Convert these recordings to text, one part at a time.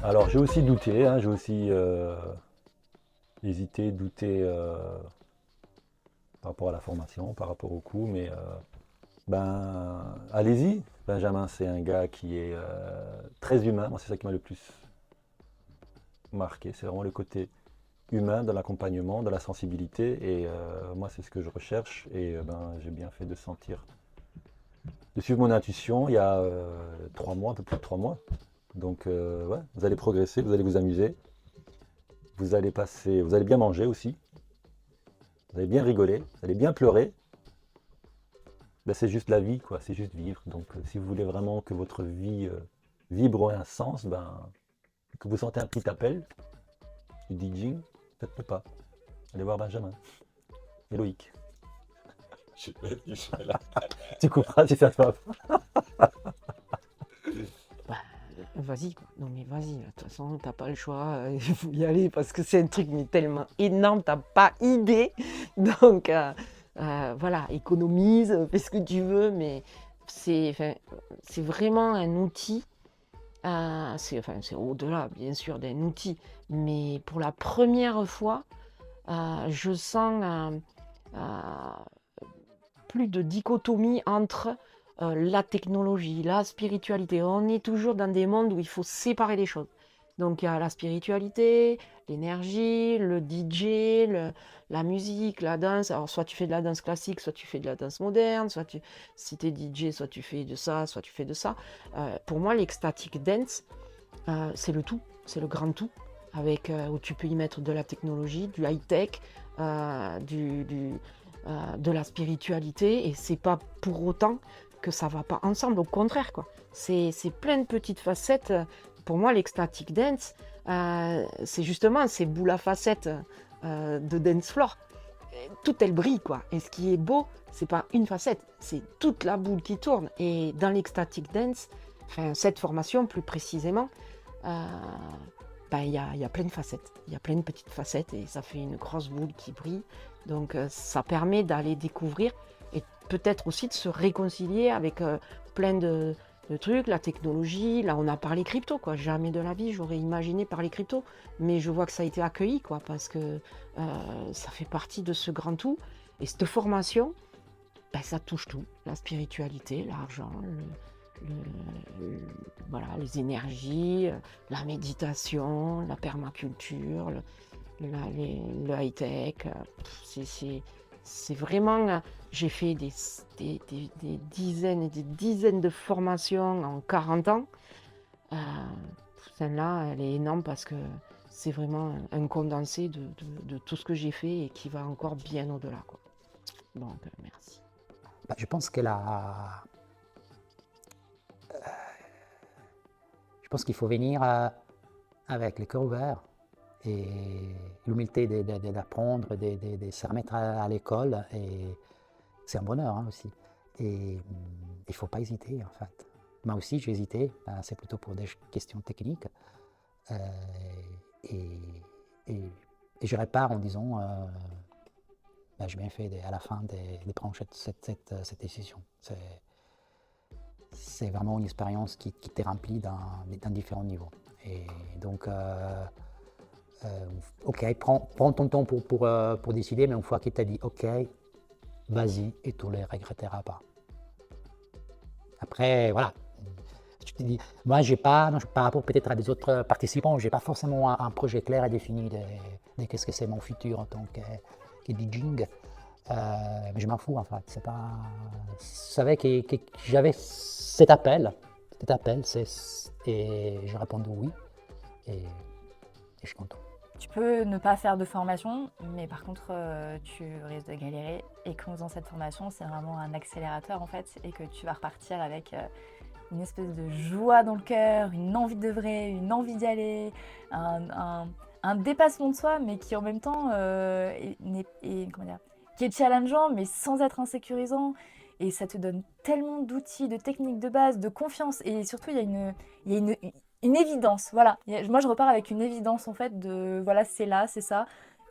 Alors j'ai aussi douté, hein, j'ai aussi hésité, douté par rapport à la formation, par rapport au coût, mais allez-y. Benjamin, c'est un gars qui est très humain. Moi, c'est ça qui m'a le plus marqué. C'est vraiment le côté humain dans l'accompagnement, dans la sensibilité. Et moi, c'est ce que je recherche. Et j'ai bien fait de sentir, de suivre mon intuition il y a 3 mois, un peu plus de 3 mois. Donc, ouais, vous allez progresser, vous allez vous amuser, vous allez bien manger aussi, vous allez bien rigoler, vous allez bien pleurer. Ben, c'est juste la vie, quoi. C'est juste vivre. Donc, si vous voulez vraiment que votre vie vibre un sens, que vous sentez un petit appel du DJing, faites le pas. Allez voir Benjamin et Loïc. Je vais je vais là. Tu couperas si ça te va. Bah, vas-y, quoi. Non, mais vas-y, de toute façon, t'as pas le choix. Il faut y aller parce que c'est un truc mais tellement énorme, t'as pas idée. Donc, voilà, économise, fais ce que tu veux, mais enfin, c'est vraiment un outil. C'est au-delà, bien sûr, d'un outil. Mais pour la première fois, je sens plus de dichotomie entre la technologie, la spiritualité. On est toujours dans des mondes où il faut séparer les choses. Donc il y a la spiritualité, l'énergie, le DJ, la musique, la danse. Alors soit tu fais de la danse classique, soit tu fais de la danse moderne, si tu es DJ, soit tu fais de ça, soit tu fais de ça. Pour moi, l'ecstatic dance, c'est le tout, c'est le grand tout, avec, où tu peux y mettre de la technologie, du high-tech, de la spiritualité, et c'est pas pour autant que ça va pas ensemble, au contraire, quoi. C'est plein de petites facettes. Pour moi, l'ecstatic dance, c'est justement ces boules à facettes de dance floor. Tout elle brille, quoi. Et ce qui est beau, c'est pas une facette, c'est toute la boule qui tourne. Et dans l'ecstatic dance, enfin cette formation plus précisément, euh, il y a plein de facettes. Il y a plein de petites facettes et ça fait une grosse boule qui brille. Donc ça permet d'aller découvrir et peut-être aussi de se réconcilier avec plein de trucs, la technologie. Là, on a parlé crypto, quoi. Jamais de la vie, j'aurais imaginé parler crypto. Mais je vois que ça a été accueilli, quoi, parce que ça fait partie de ce grand tout. Et cette formation, ça touche tout. La spiritualité, l'argent, voilà, les énergies, la méditation, la permaculture, le high-tech. C'est vraiment... J'ai fait des dizaines et des dizaines de formations en 40 ans. Euh, Celle-là, elle est énorme parce que c'est vraiment un condensé de tout ce que j'ai fait et qui va encore bien au-delà, quoi. Donc, merci. Je pense je pense qu'il faut venir avec le cœur ouvert et l'humilité d'apprendre, de se remettre à l'école. Et c'est un bonheur, hein, aussi. Et il ne faut pas hésiter, en fait. Moi aussi, j'ai hésité. C'est plutôt pour des questions techniques. Euh, et, et, et je répare en disant, j'ai bien fait à la fin de prendre cette décision. C'est vraiment une expérience qui t'est remplie dans différents niveaux. Et donc, ok, prends ton temps pour décider, mais une fois qu'il t'a dit ok, vas-y et tu ne le regretteras pas. Après, voilà. Tu te dis, moi, par rapport peut-être à des autres participants, je n'ai pas forcément projet clair et défini de qu'est-ce que c'est mon futur en tant que DJing. Mais je m'en fous, en fait. C'est pas... Je savais que j'avais cet appel, et j'ai répondu oui, et je suis content. Tu peux ne pas faire de formation, mais par contre, tu risques de galérer. Et qu'en faisant cette formation, c'est vraiment un accélérateur en fait, et que tu vas repartir avec une espèce de joie dans le cœur, une envie de vrai, une envie d'y aller, un dépassement de soi, mais qui en même temps qui est challengeant, mais sans être insécurisant. Et ça te donne tellement d'outils, de techniques de base, de confiance. Et surtout, il y a une évidence. Voilà. Moi, je repars avec une évidence, en fait, de voilà, c'est là, c'est ça.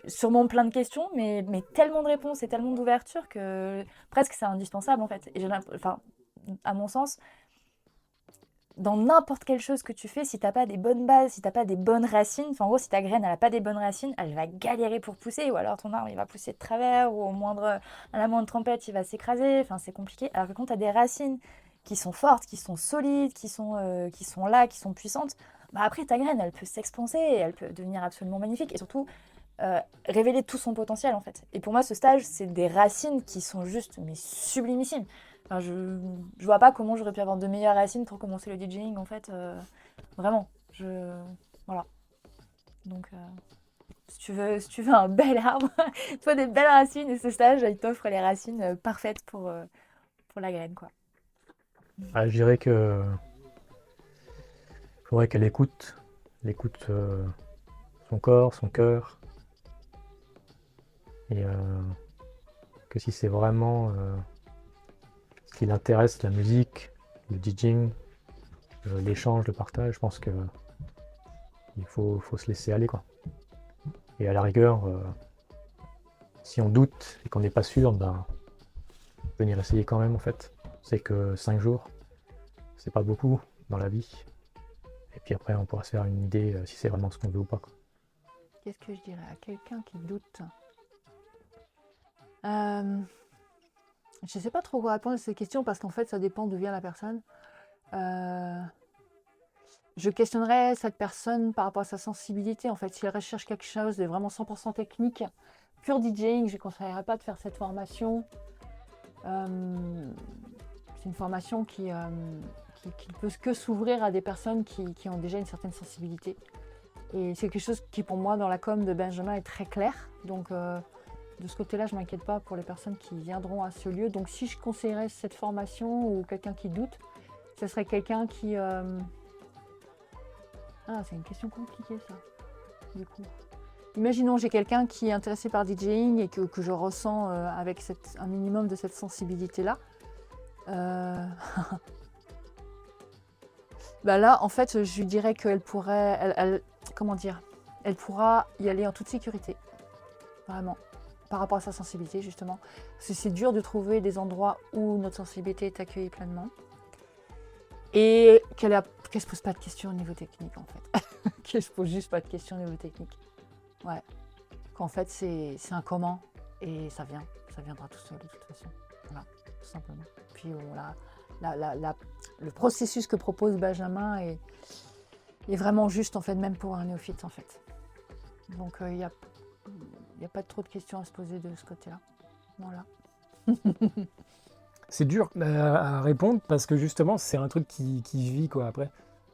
Sûrement plein de questions, mais tellement de réponses et tellement d'ouverture que presque c'est indispensable, en fait. Et enfin, à mon sens, dans n'importe quelle chose que tu fais, si t'as pas des bonnes bases, si t'as pas des bonnes racines, enfin en gros si ta graine elle a pas des bonnes racines, elle va galérer pour pousser, ou alors ton arbre il va pousser de travers, ou à la moindre tempête il va s'écraser, enfin c'est compliqué. Alors que quand t'as des racines qui sont fortes, qui sont solides, qui sont là, qui sont puissantes, bah après ta graine elle peut s'expanser, elle peut devenir absolument magnifique, et surtout révéler tout son potentiel en fait. Et pour moi ce stage c'est des racines qui sont juste mais sublimissimes. Enfin, je vois pas comment j'aurais pu avoir de meilleures racines pour commencer le DJing en fait. Vraiment. Voilà. Donc si tu veux un bel arbre, il faut des belles racines et ce stage il t'offre les racines parfaites pour la graine quoi. Je dirais que faudrait qu'elle écoute son corps, son cœur, et que si c'est vraiment ce qui l'intéresse, la musique, le DJing, l'échange, le partage, je pense que il faut se laisser aller quoi. Et à la rigueur, si on doute et qu'on n'est pas sûr, ben venir essayer quand même en fait. C'est que 5 jours, c'est pas beaucoup dans la vie. Et puis après, on pourra se faire une idée si c'est vraiment ce qu'on veut ou pas, quoi. Qu'est-ce que je dirais à quelqu'un qui doute? Je ne sais pas trop quoi répondre à ces questions parce qu'en fait, ça dépend d'où vient la personne. Je questionnerais cette personne par rapport à sa sensibilité. En fait, si elle recherche quelque chose de vraiment 100% technique, pur DJing, je ne conseillerais pas de faire cette formation. C'est une formation qui ne peut que s'ouvrir à des personnes qui ont déjà une certaine sensibilité. Et c'est quelque chose qui, pour moi, dans la com de Benjamin, est très clair. Donc, de ce côté-là, je ne m'inquiète pas pour les personnes qui viendront à ce lieu. Donc, si je conseillerais cette formation ou quelqu'un qui doute, ce serait quelqu'un qui... Ah, c'est une question compliquée, ça, du coup. Imaginons, j'ai quelqu'un qui est intéressé par DJing et que je ressens avec un minimum de cette sensibilité-là. Bah là, en fait, je lui dirais qu'elle pourrait... comment dire? Elle pourra y aller en toute sécurité. Vraiment. Par rapport à sa sensibilité, justement. Parce que c'est dur de trouver des endroits où notre sensibilité est accueillie pleinement. Et qu'elle se pose pas de questions au niveau technique, en fait. Qu'elle se pose juste pas de questions au niveau technique. Ouais. Qu'en fait, c'est un comment. Et ça viendra tout seul, de toute façon. Voilà, tout simplement. Puis, le processus que propose Benjamin est vraiment juste, en fait, même pour un néophyte, en fait. Donc, il n'y a pas trop de questions à se poser de ce côté-là. Voilà. C'est dur à répondre parce que justement, c'est un truc qui vit quoi après.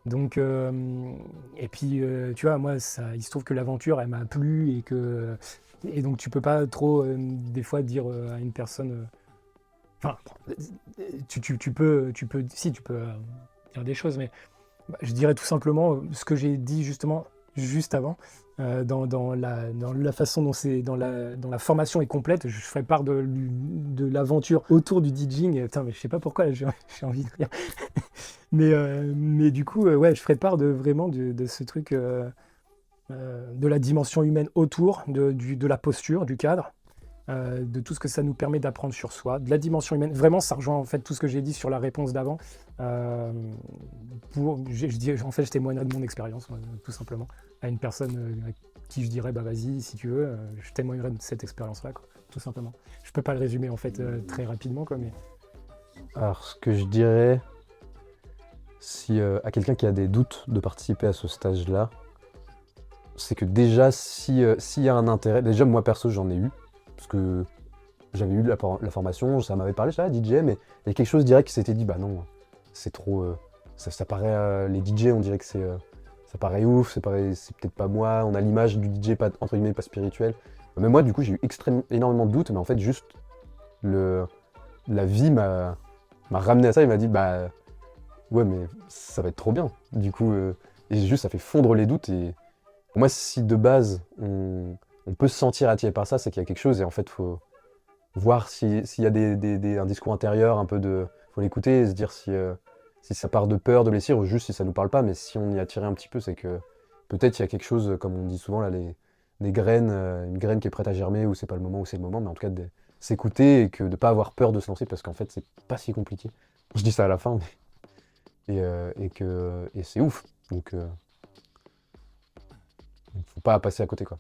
Donc, et puis, tu vois, moi, il se trouve que l'aventure, elle m'a plu et donc tu peux pas trop, des fois, dire à une personne. Enfin, tu peux dire des choses, mais je dirais tout simplement ce que j'ai dit justement juste avant. Dans la façon dont la formation est complète, je ferai part de l'aventure autour du DJing. Putain, mais je sais pas pourquoi là, j'ai envie de rire. mais du coup, ouais, je ferai part vraiment de ce truc, de la dimension humaine autour, de la posture, du cadre, de tout ce que ça nous permet d'apprendre sur soi, de la dimension humaine. Vraiment, ça rejoint en fait tout ce que j'ai dit sur la réponse d'avant. En fait, je témoignerai de mon expérience, tout simplement, à une personne à qui je dirais, bah vas-y, si tu veux, je témoignerai de cette expérience-là, quoi, tout simplement. Je peux pas le résumer en fait très rapidement, quoi, mais... Alors, ce que je dirais, si à quelqu'un qui a des doutes de participer à ce stage-là, c'est que déjà, s'il y a un intérêt, déjà moi perso j'en ai eu, parce que j'avais eu la formation, ça m'avait parlé, ça, DJ, mais il y a quelque chose direct qui s'était dit, bah non, c'est trop, ça paraît, les DJ, on dirait que ça paraît ouf, c'est peut-être pas moi, on a l'image du DJ pas, entre guillemets, pas spirituel. Mais moi, du coup, j'ai eu énormément de doutes, mais en fait, juste, la vie m'a ramené à ça, il m'a dit, bah, ouais, mais ça va être trop bien. Du coup, et juste, ça fait fondre les doutes, et pour moi, si de base, on peut se sentir attiré par ça, c'est qu'il y a quelque chose, et en fait, faut voir s'il y a un discours intérieur, un peu de... Faut l'écouter et se dire si ça part de peur, de blessure, ou juste si ça nous parle pas, mais si on y est attiré un petit peu, c'est que peut-être il y a quelque chose, comme on dit souvent, là, des graines, une graine qui est prête à germer, ou c'est pas le moment, ou c'est le moment, mais en tout cas, de s'écouter et de pas avoir peur de se lancer, parce qu'en fait, c'est pas si compliqué. Je dis ça à la fin, Et c'est ouf. Donc, il ne faut pas passer à côté, quoi.